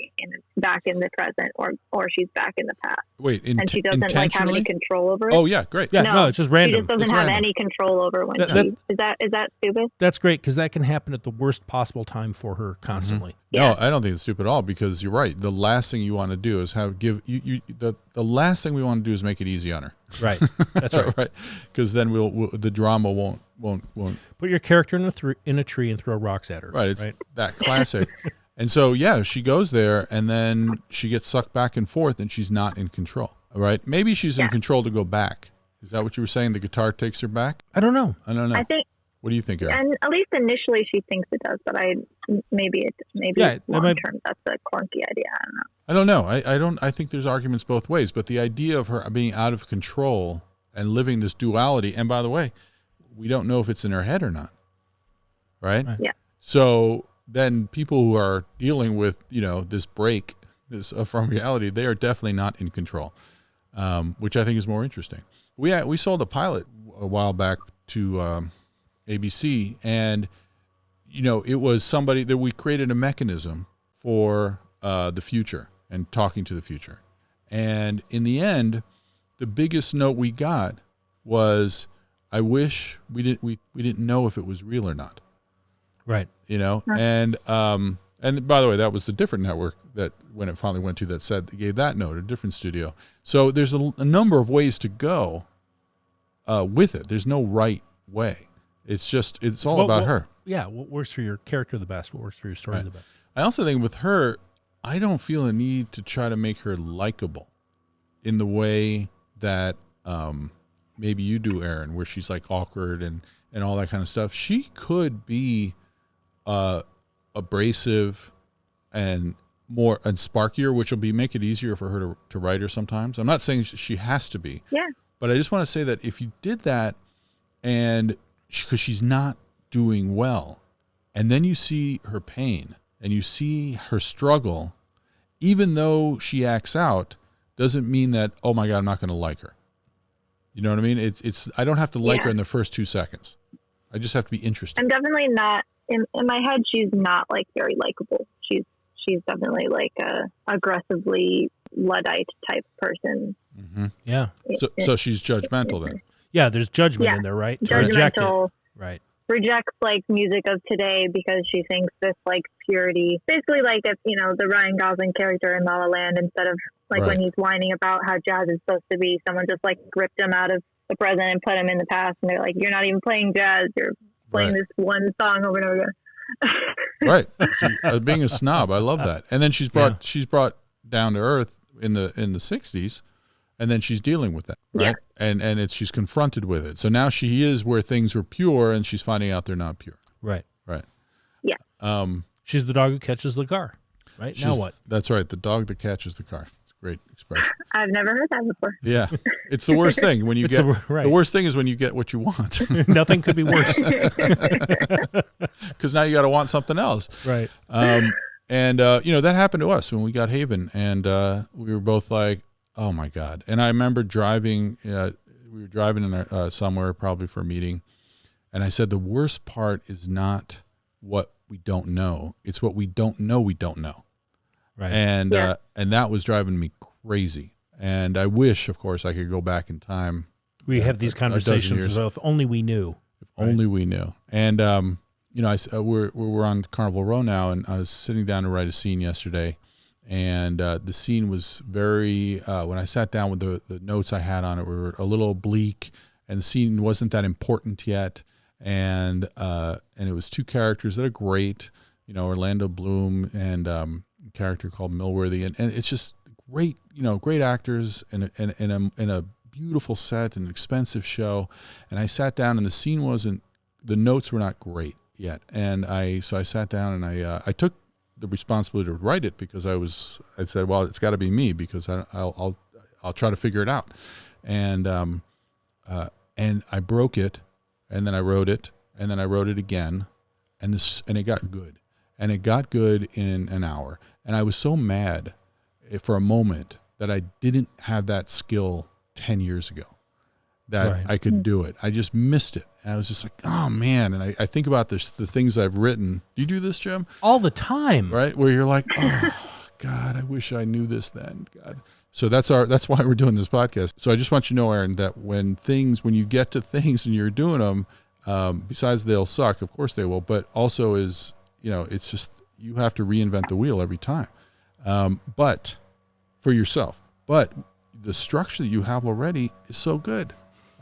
back in the present, or she's back in the past. Wait, and she doesn't like have any control over it. Oh yeah, great. Yeah, no, it's just random. She just doesn't have any control over when is that stupid? That's great, because that can happen at the worst possible time for her constantly. No, I don't think it's stupid at all, because you're right. The last thing you want to do is the last thing we want to do is make it easy on her. Right. That's right. Right. Because then the drama won't put your character in a tree and throw rocks at her. Right. It's that classic. And so, she goes there, and then she gets sucked back and forth, and she's not in control. All right. Maybe she's in control to go back. Is that what you were saying? The guitar takes her back? I don't know. I think. What do you think, Erin? And at least initially she thinks it does, but maybe long term that's a clunky idea. I don't know. I don't know. I think there's arguments both ways, but the idea of her being out of control and living this duality, and by the way, we don't know if it's in her head or not. Right? Yeah. So then people who are dealing with, this break from reality, they are definitely not in control, which I think is more interesting. We saw the pilot a while back to ABC, and it was somebody that we created a mechanism for the future and talking to the future. And in the end, the biggest note we got was, I wish we didn't know if it was real or not. Right. And by the way, that was a different network that when it finally went to that gave that note, a different studio. So there's a number of ways to go with it. There's no right way. It's all about her. Yeah. What works for your character the best? What works for your story the best? I also think with her, I don't feel a need to try to make her likable in the way that maybe you do, Erin, where she's like awkward and all that kind of stuff. She could be abrasive and more and sparkier, which will make it easier for her to write her sometimes. I'm not saying she has to be. Yeah. But I just want to say that if you did that, and because she's not doing well, and then you see her pain and you see her struggle, even though she acts out, doesn't mean that, oh my God, I'm not going to like her. You know what I mean? It's I don't have to like her in the first 2 seconds. I just have to be interested. I'm definitely not in my head. She's not like very likable. She's definitely like a aggressively Luddite type person. Mm-hmm. Yeah. So she's judgmental then. Yeah, there's judgment in there, right? To reject it. Right. Rejects like music of today because she thinks this like purity. Basically, like if the Ryan Gosling character in La La Land, instead of like when he's whining about how jazz is supposed to be, someone just like ripped him out of the present and put him in the past, and they're like, "You're not even playing jazz. You're playing this one song over and over again." Right. Being a snob, I love that. And then she's brought down to earth in the 60s, and then she's dealing with that, right? Yeah. And she's confronted with it. So now she is where things were pure, and she's finding out they're not pure. Right. Yeah. She's the dog who catches the car. Right. Now what? That's right. The dog that catches the car. It's a great expression. I've never heard that before. Yeah. It's the worst thing when you get the worst thing is when you get what you want. Nothing could be worse. Because now you got to want something else. Right. And that happened to us when we got Haven, and we were both like, oh my God. And I remember driving, we were driving in somewhere probably for a meeting. And I said, the worst part is not what we don't know. It's what we don't know we don't know. Right. And that was driving me crazy. And I wish, of course, I could go back in time. We have these conversations. If only we knew. If only we knew. And, we're on Carnival Row now, and I was sitting down to write a scene yesterday. And the scene was very, when I sat down with the notes I had on it, were a little bleak, and the scene wasn't that important yet. And it was two characters that are great, Orlando Bloom and a character called Millworthy, and it's just great, great actors and a beautiful set and an expensive show. And I sat down, and the notes were not great yet. And I sat down, and I took the responsibility to write it because I said, well, it's got to be me because I'll try to figure it out. And I broke it. And then I wrote it, and then I wrote it again, and it got good. And it got good in an hour. And I was so mad for a moment that I didn't have that skill 10 years ago, that I could do it. I just missed it. And I was just like, oh, man. And I think about the things I've written. Do you do this, Jim? All the time. Right? Where you're like, oh, God, I wish I knew this then. God. So that's why we're doing this podcast. So I just want you to know, Erin, that when you get to things and you're doing them, besides they'll suck, of course they will, but also it's just, you have to reinvent the wheel every time. But for yourself, but the structure that you have already is so good.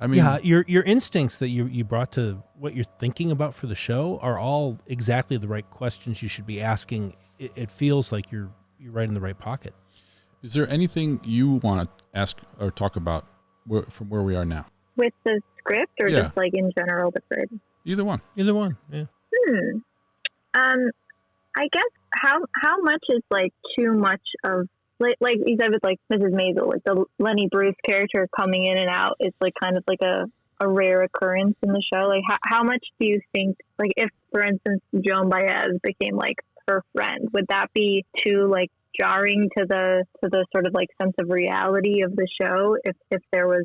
I mean, yeah, your instincts that you brought to what you're thinking about for the show are all exactly the right questions you should be asking. It feels like you're right in the right pocket. Is there anything you want to ask or talk about from where we are now? With the script or just like in general the grid? Either one. Yeah. I guess how much is like too much of like you said with like Mrs. Maisel, like the Lenny Bruce character coming in and out is like kind of like a rare occurrence in the show. Like how much do you think, like if for instance Joan Baez became like her friend, would that be too like jarring to the sort of like sense of reality of the show if there was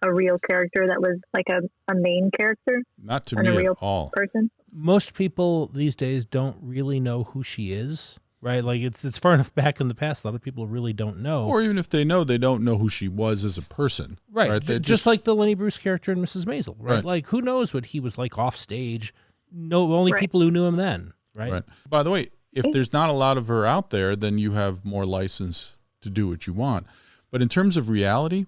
a real character that was like a main character? Not to me at all. Person? Most people these days don't really know who she is, right? Like it's far enough back in the past. A lot of people really don't know. Or even if they know, they don't know who she was as a person. Right. Just like the Lenny Bruce character in Mrs. Maisel, right? Like who knows what he was like off stage? No, only people who knew him then, right? By the way, if there's not a lot of her out there, then you have more license to do what you want. But in terms of reality,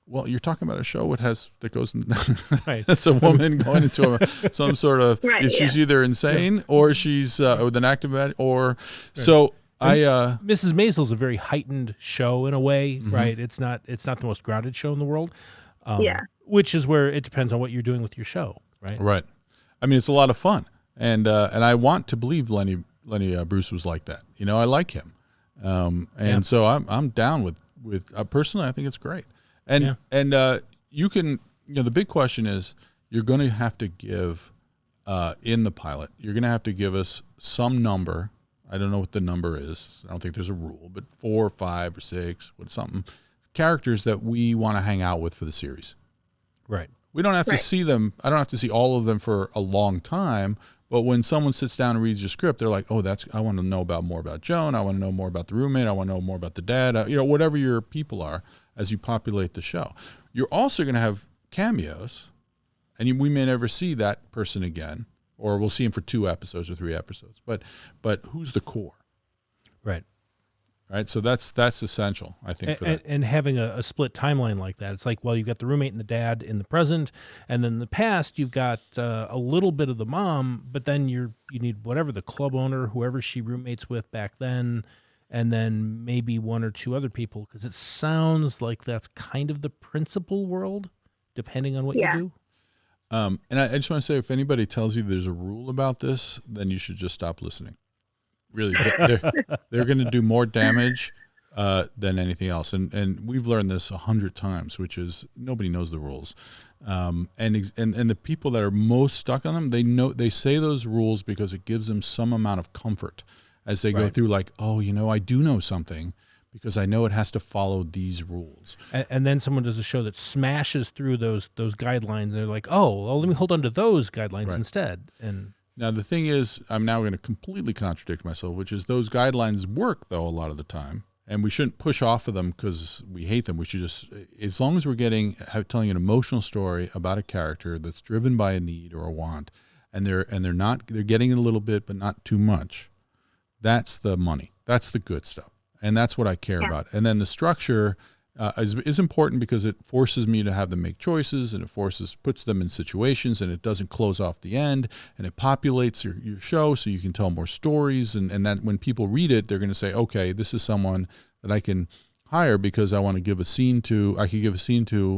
well, you're talking about a show that goes that's a woman going into some sort of she's either insane or she's with an active or so. Mrs. Maisel's a very heightened show in a way, right? It's not the most grounded show in the world. Which is where it depends on what you're doing with your show, right? Right. I mean, it's a lot of fun, and I want to believe Lenny Bruce was like that. I like him, so I'm down with personally. I think it's great, and you can. The big question is you're going to have to give in the pilot. You're going to have to give us some number. I don't know what the number is. I don't think there's a rule, but 4 or 5 or 6, something characters that we want to hang out with for the series. Right. We don't have to see them. I don't have to see all of them for a long time. But when someone sits down and reads your script, they're like, "Oh, I want to know more about Joan. I want to know more about the roommate. I want to know more about the dad." Whatever your people are as you populate the show. You're also going to have cameos, and we may never see that person again, or we'll see him for 2 episodes or 3 episodes. But who's the core? Right. Right. So that's essential, I think, for that. And having a split timeline like that, it's like, well, you've got the roommate and the dad in the present, and then in the past you've got a little bit of the mom, but then you need whatever the club owner, whoever she roommates with back then, and then maybe 1 or 2 other people, because it sounds like that's kind of the principal world, depending on what you do. And I just want to say, if anybody tells you there's a rule about this, then you should just stop listening. Really, they're going to do more damage than anything else, and we've learned this 100 times, which is nobody knows the rules, and the people that are most stuck on them, they say those rules because it gives them some amount of comfort as they go through, like, oh, I do know something because I know it has to follow these rules. And then someone does a show that smashes through those guidelines, and they're like, oh, well, let me hold on to those guidelines instead, and. Now, the thing is, I'm now going to completely contradict myself, which is those guidelines work, though, a lot of the time. And we shouldn't push off of them because we hate them. We should just, as long as we're telling an emotional story about a character that's driven by a need or a want, and they're getting it a little bit, but not too much, that's the money. That's the good stuff. And that's what I care about. And then the structure is important because it forces me to have them make choices, and it puts them in situations, and it doesn't close off the end, and it populates your show so you can tell more stories, and that when people read it, they're going to say, okay, this is someone that I can hire because I want to give a scene to,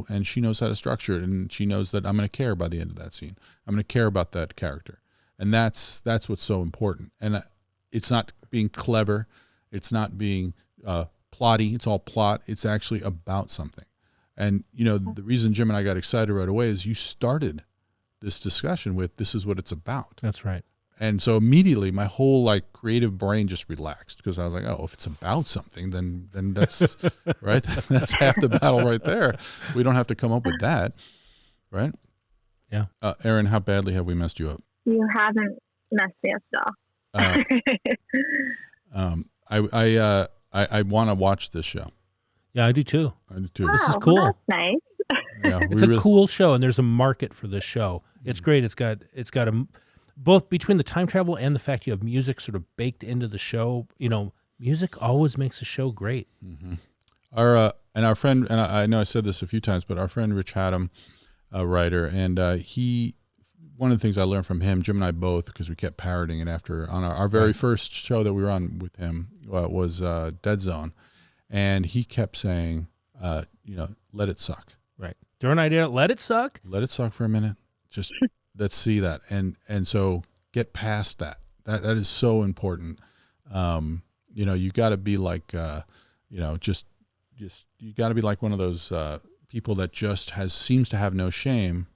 and she knows how to structure it, and she knows that I'm going to care by the end of that scene. I'm going to care about that character. And that's what's so important. And it's not being clever. It's not being plotty. It's all plot. It's actually about something. And, the reason Jim and I got excited right away is you started this discussion with, this is what it's about. That's right. And so immediately my whole creative brain just relaxed because I was like, oh, if it's about something, then that's right. That's half the battle right there. We don't have to come up with that. Right. Yeah. Erin, how badly have we messed you up? You haven't messed me up at all. I want to watch this show. Yeah, I do too. This is cool. Well, that's nice. Yeah, it's a cool show, and there's a market for this show. It's great. It's got both between the time travel and the fact you have music sort of baked into the show. Music always makes a show great. Mm-hmm. Our friend, and I know I said this a few times, but our friend Rich Haddam, a writer, and one of the things I learned from him, Jim and I both, because we kept parroting it on our very first show that we were on with him was Dead Zone, and he kept saying, let it suck. Right. Throw an idea, let it suck. Let it suck for a minute. Just let's see that, and so get past that. That is so important. You got to be like, just you got to be like one of those people that just seems to have no shame.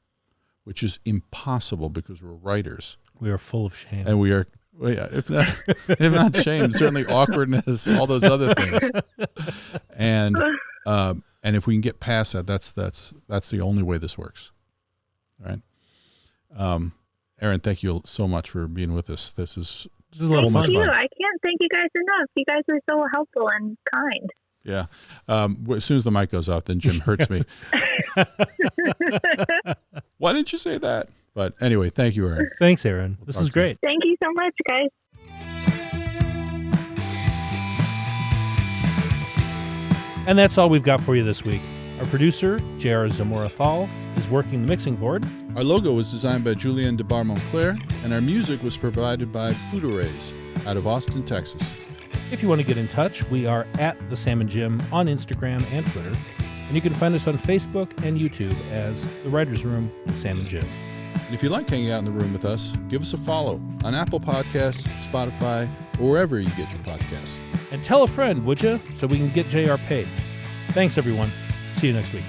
Which is impossible because we're writers. We are full of shame. And we are, if not shame, certainly awkwardness, all those other things. And if we can get past that, that's the only way this works. All right. Erin, thank you so much for being with us. This is a lot of fun. Thank you. I can't thank you guys enough. You guys are so helpful and kind. Yeah. As soon as the mic goes off, then Jim hurts me. Why didn't you say that? But anyway, thank you, Erin. Thanks, Erin. This is great. Thank you so much, guys. And that's all we've got for you this week. Our producer, J.R. Zamora-Thal, is working the mixing board. Our logo was designed by Julien de Bar-Montclair, and our music was provided by Pluto Rays out of Austin, Texas. If you want to get in touch, we are at The Sam and Jim on Instagram and Twitter. And you can find us on Facebook and YouTube as The Writers' Room with Sam and Jim. And if you like hanging out in the room with us, give us a follow on Apple Podcasts, Spotify, or wherever you get your podcasts. And tell a friend, would you, so we can get JR paid. Thanks, everyone. See you next week.